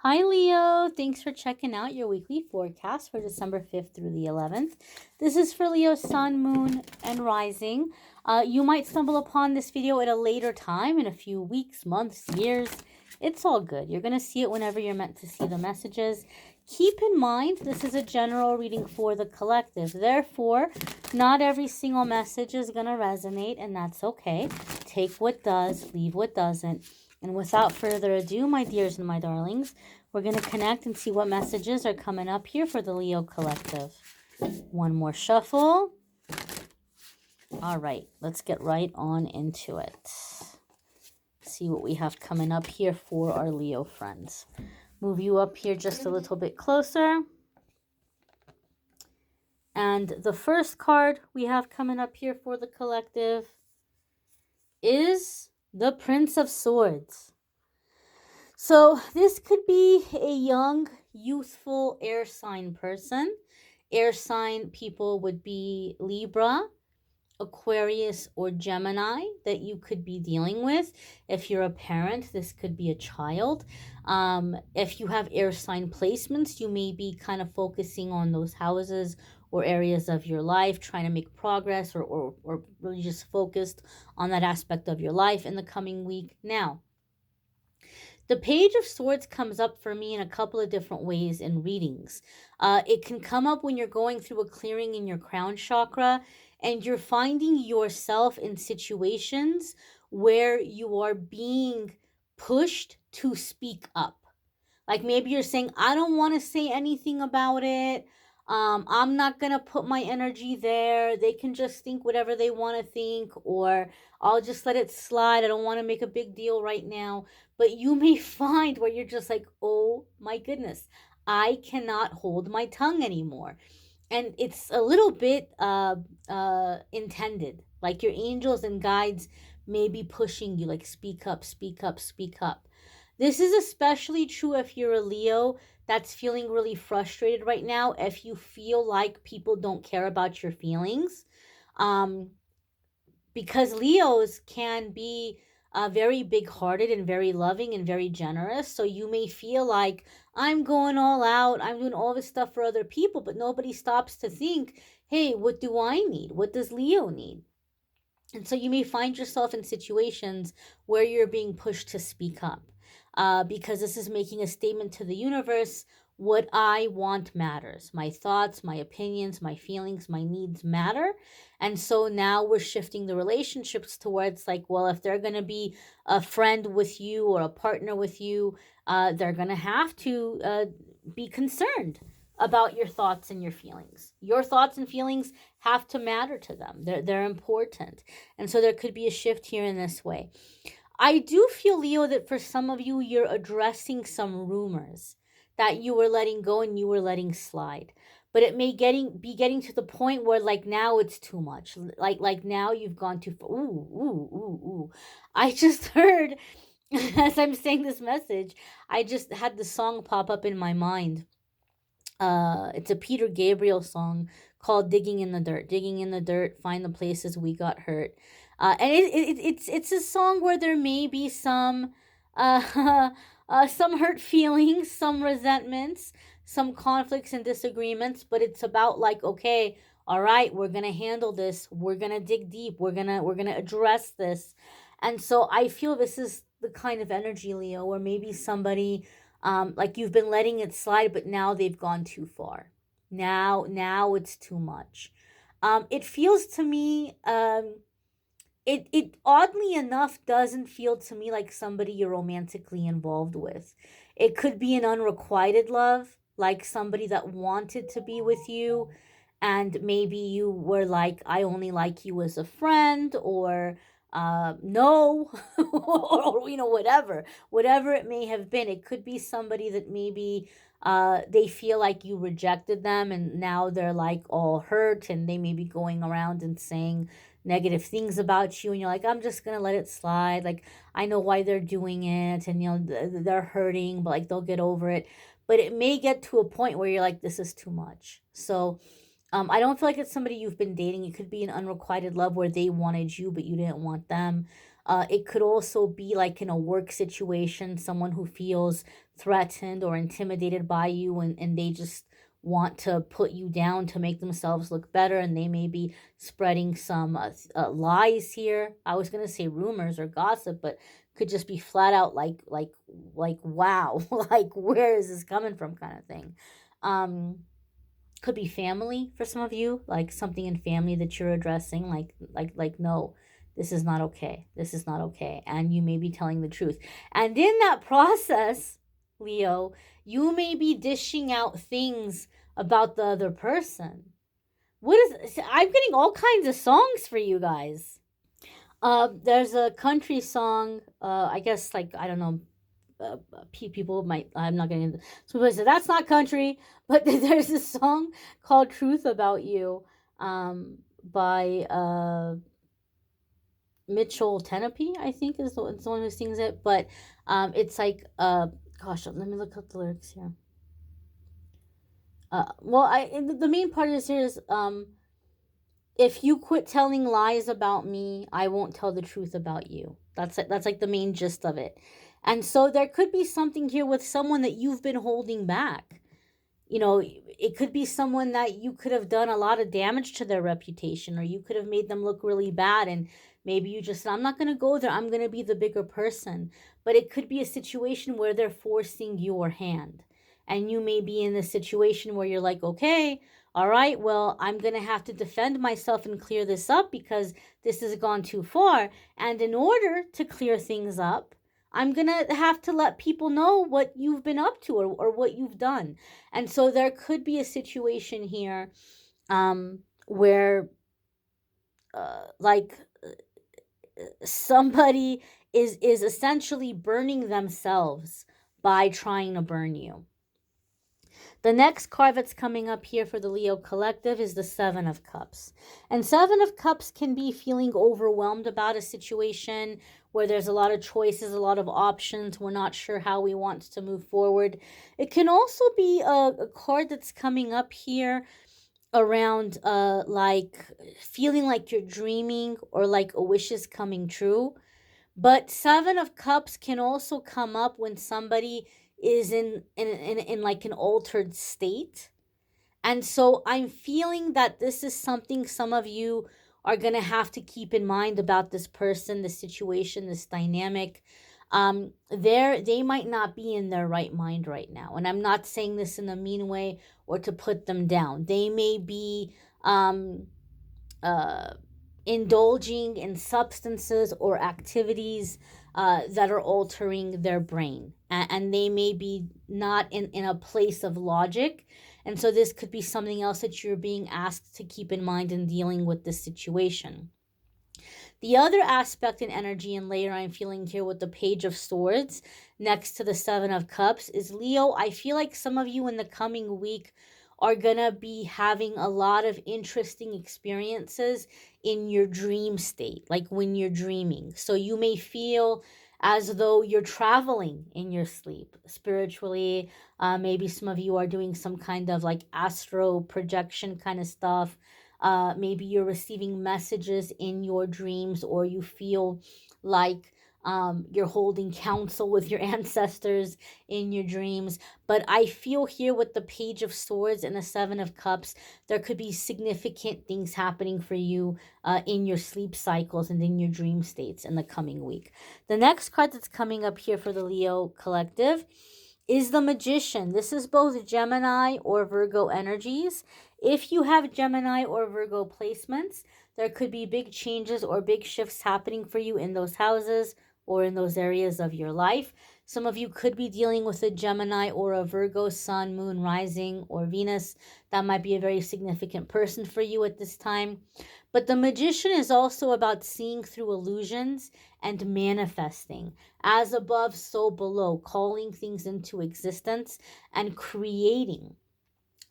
Hi, Leo. Thanks for checking out your weekly forecast for December 5th through the 11th. This is for Leo, Sun, Moon, and Rising. You might stumble upon this video at a later time, in a few weeks, months, years. It's all good. You're going to see it whenever you're meant to see the messages. Keep in mind, this is a general reading for the collective. Therefore, not every single message is going to resonate, and that's okay. Take what does, leave what doesn't. And without further ado, my dears and my darlings, we're going to connect and see what messages are coming up here for the Leo Collective. One more shuffle. All right, let's get right on into it. See what we have coming up here for our Leo friends. Move you up here just a little bit closer. And the first card we have coming up here for the collective is the Prince of Swords. So this could be a young, youthful air sign person. Air sign people would be Libra, Aquarius, or Gemini that you could be dealing with. If you're a parent, this could be a child. If you have air sign placements, you may be kind of focusing on those houses or areas of your life, trying to make progress or really just focused on that aspect of your life in the coming week. Now, the Page of Swords comes up for me in a couple of different ways in readings. It can come up when you're going through a clearing in your crown chakra and you're finding yourself in situations where you are being pushed to speak up. Like maybe you're saying, I don't want to say anything about it. I'm not going to put my energy there. They can just think whatever they want to think, or I'll just let it slide. I don't want to make a big deal right now. But you may find where you're just like, oh my goodness, I cannot hold my tongue anymore. And it's a little bit intended. Like your angels and guides may be pushing you, like, speak up, speak up, speak up. This is especially true if you're a Leo that's feeling really frustrated right now. If you feel like people don't care about your feelings, um, because Leos can be very big-hearted and very loving and very generous. So you may feel like, I'm going all out, I'm doing all this stuff for other people, but nobody stops to think, hey, what do I need? What does Leo need? And so you may find yourself in situations where you're being pushed to speak up, because this is making a statement to the universe. What I want matters. My thoughts, my opinions, my feelings, my needs matter. And so now we're shifting the relationships towards, like, well, if they're going to be a friend with you or a partner with you, they're going to have to be concerned about your thoughts and your feelings. Your thoughts and feelings have to matter to them. They're important. And so there could be a shift here in this way. I do feel, Leo, that for some of you, you're addressing some rumors that you were letting go and you were letting slide. But it may be getting to the point where, like, now it's too much. Like now you've gone too far. Ooh. I just heard, as I'm saying this message, I just had the song pop up in my mind. It's a Peter Gabriel song called "Digging in the Dirt." Digging in the dirt, find the places we got hurt. And it's a song where there may be uh, some hurt feelings, some resentments, some conflicts and disagreements, but it's about, like, okay, all right, we're gonna handle this. We're gonna dig deep. We're gonna address this. And so I feel this is the kind of energy, Leo, where maybe somebody, like, you've been letting it slide, but now they've gone too far. Now it's too much. It feels to me, it oddly enough doesn't feel to me like somebody you're romantically involved with. It could be an unrequited love, like somebody that wanted to be with you, and maybe you were like, I only like you as a friend, or no, or whatever it may have been. It could be somebody that maybe they feel like you rejected them, and now they're, like, all hurt, and they may be going around and saying negative things about you, and you're like, I'm just gonna let it slide. Like, I know why they're doing it, and they're hurting, but, like, they'll get over it. But it may get to a point where you're like, this is too much. So I don't feel like it's somebody you've been dating. It could be an unrequited love where they wanted you, but you didn't want them. It could also be like in a work situation, someone who feels threatened or intimidated by you, and they just want to put you down to make themselves look better, and they may be spreading some lies here. I was going to say rumors or gossip, but could just be flat out like wow, like where is this coming from kind of thing. Um could be family for some of you, like something in family that you're addressing, like no, this is not okay, this is not okay, and you may be telling the truth. And in that process, Leo, you may be dishing out things about the other person. I'm getting all kinds of songs for you guys. There's a country song, I guess, like, I don't know, people might, I'm not getting into, so people say that's not country, but there's a song called Truth About You, by Mitchell Tenopy, I think is the one who sings it. But it's like, gosh, let me look up the lyrics here. Well, the main part is here is, if you quit telling lies about me, I won't tell the truth about you. That's like the main gist of it. And so there could be something here with someone that you've been holding back. You know, it could be someone that you could have done a lot of damage to their reputation, or you could have made them look really bad, and maybe you just said, I'm not going to go there, I'm going to be the bigger person. But it could be a situation where they're forcing your hand, and you may be in a situation where you're like, okay, all right, well, I'm going to have to defend myself and clear this up because this has gone too far. And in order to clear things up, I'm going to have to let people know what you've been up to, or what you've done. And so there could be a situation here, where like somebody is essentially burning themselves by trying to burn you. The next card that's coming up here for the Leo collective is the Seven of Cups. And Seven of Cups can be feeling overwhelmed about a situation where there's a lot of choices, a lot of options. We're not sure how we want to move forward. It can also be a card that's coming up here around like feeling like you're dreaming, or like a wish is coming true. But Seven of Cups can also come up when somebody is in like an altered state. And so I'm feeling that this is something some of you are going to have to keep in mind about this person, this situation, this dynamic. They might not be in their right mind right now. And I'm not saying this in a mean way or to put them down. They may be indulging in substances or activities that are altering their brain. And they may be not in a place of logic. And so this could be something else that you're being asked to keep in mind in dealing with this situation. The other aspect and energy and layer I'm feeling here with the Page of Swords next to the Seven of Cups is, Leo, I feel like some of you in the coming week are going to be having a lot of interesting experiences in your dream state, like when you're dreaming. So you may feel as though you're traveling in your sleep spiritually. Maybe some of you are doing some kind of like astro projection kind of stuff. Maybe you're receiving messages in your dreams, or you feel like you're holding counsel with your ancestors in your dreams. But I feel here with the Page of Swords and the Seven of Cups, there could be significant things happening for you in your sleep cycles and in your dream states in the coming week. The next card that's coming up here for the Leo collective is the Magician. This is both Gemini or Virgo energies. If you have Gemini or Virgo placements, there could be big changes or big shifts happening for you in those houses or in those areas of your life. Some of you could be dealing with a Gemini or a Virgo sun, moon, rising, or Venus. That might be a very significant person for you at this time. But the Magician is also about seeing through illusions and manifesting. As above, so below, calling things into existence and creating.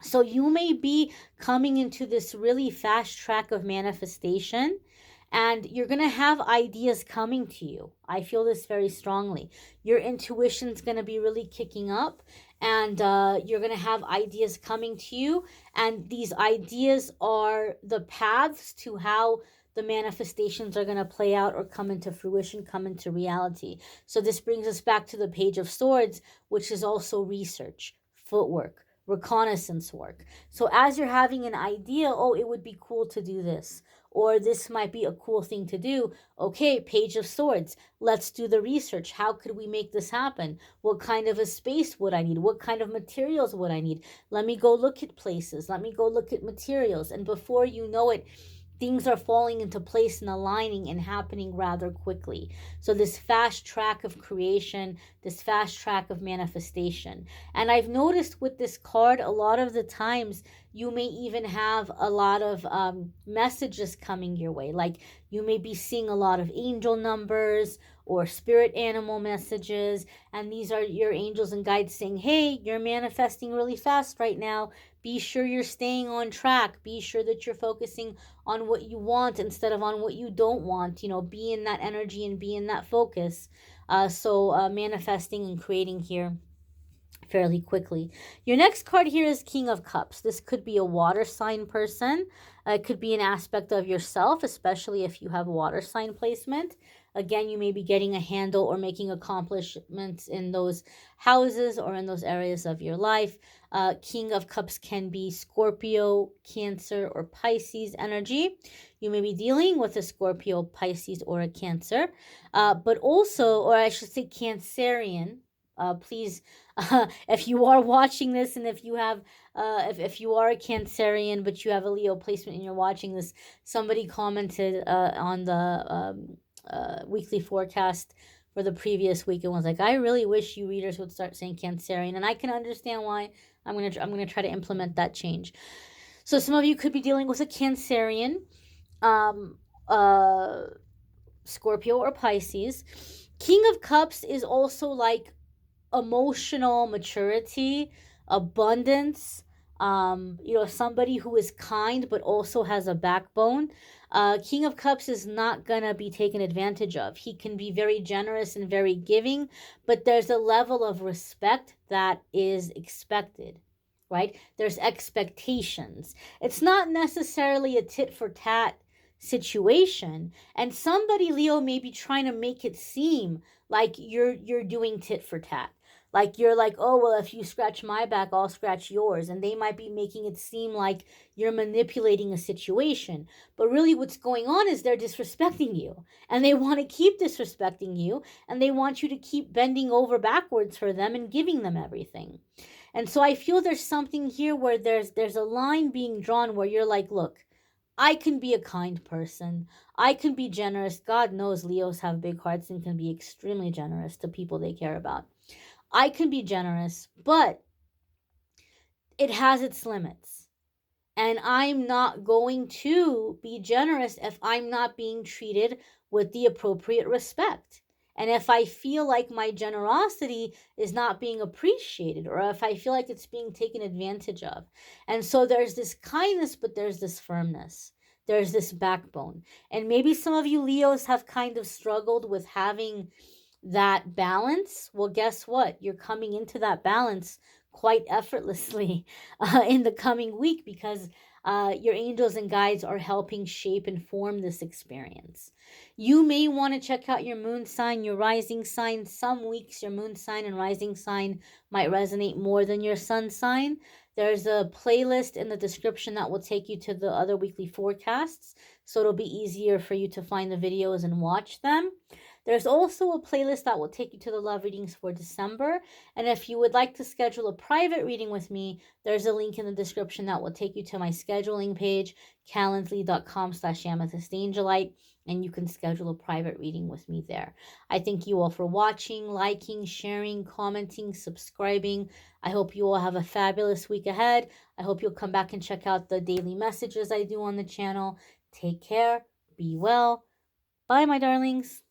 So you may be coming into this really fast track of manifestation, and you're going to have ideas coming to you. I feel this very strongly. Your intuition's going to be really kicking up, and you're going to have ideas coming to you. And these ideas are the paths to how the manifestations are going to play out or come into fruition, come into reality. So this brings us back to the Page of Swords, which is also research, footwork, reconnaissance work. So as you're having an idea, oh, it would be cool to do this, or this might be a cool thing to do. Okay, Page of Swords, let's do the research. How could we make this happen? What kind of a space would I need? What kind of materials would I need? Let me go look at places. Let me go look at materials. And before you know it, things are falling into place and aligning and happening rather quickly. So this fast track of creation, this fast track of manifestation. And I've noticed with this card, a lot of the times you may even have a lot of messages coming your way. Like you may be seeing a lot of angel numbers or spirit animal messages. And these are your angels and guides saying, hey, you're manifesting really fast right now. Be sure you're staying on track. Be sure that you're focusing on what you want instead of on what you don't want. You know, be in that energy and be in that focus. So manifesting and creating here fairly quickly. Your next card here is King of Cups. This could be a water sign person. It could be an aspect of yourself, especially if you have water sign placement. Again, you may be getting a handle or making accomplishments in those houses or in those areas of your life. King of Cups can be Scorpio, Cancer, or Pisces energy. You may be dealing with a Scorpio, Pisces, or a Cancer. But also, or I should say Cancerian. Please, if you are watching this and if you have, if you are a Cancerian but you have a Leo placement and you're watching this, somebody commented on the weekly forecast for the previous week and was like, I really wish you readers would start saying Cancerian, and I can understand why. I'm gonna try to implement that change. So some of you could be dealing with a Cancerian, Scorpio, or Pisces. King of Cups is also like emotional maturity, abundance, somebody who is kind but also has a backbone. King of Cups is not gonna be taken advantage of. He can be very generous and very giving, but there's a level of respect that is expected, right? There's expectations. It's not necessarily a tit for tat situation, and somebody, Leo, may be trying to make it seem like you're doing tit for tat. Like you're like, oh, well, if you scratch my back, I'll scratch yours. And they might be making it seem like you're manipulating a situation. But really what's going on is they're disrespecting you. And they want to keep disrespecting you. And they want you to keep bending over backwards for them and giving them everything. And so I feel there's something here where there's a line being drawn where you're like, look, I can be a kind person. I can be generous. God knows Leos have big hearts and can be extremely generous to people they care about. I can be generous, but it has its limits. And I'm not going to be generous if I'm not being treated with the appropriate respect. And if I feel like my generosity is not being appreciated, or if I feel like it's being taken advantage of. And so there's this kindness, but there's this firmness. There's this backbone. And maybe some of you Leos have kind of struggled with having that balance. Well, guess what? You're coming into that balance quite effortlessly in the coming week, because your angels and guides are helping shape and form this experience. You may want to check out your moon sign, your rising sign. Some weeks your moon sign and rising sign might resonate more than your sun sign. There's a playlist in the description that will take you to the other weekly forecasts, so it'll be easier for you to find the videos and watch them. There's also a playlist that will take you to the love readings for December. And if you would like to schedule a private reading with me, there's a link in the description that will take you to my scheduling page, calendly.com/amethystangelite, and you can schedule a private reading with me there. I thank you all for watching, liking, sharing, commenting, subscribing. I hope you all have a fabulous week ahead. I hope you'll come back and check out the daily messages I do on the channel. Take care. Be well. Bye, my darlings.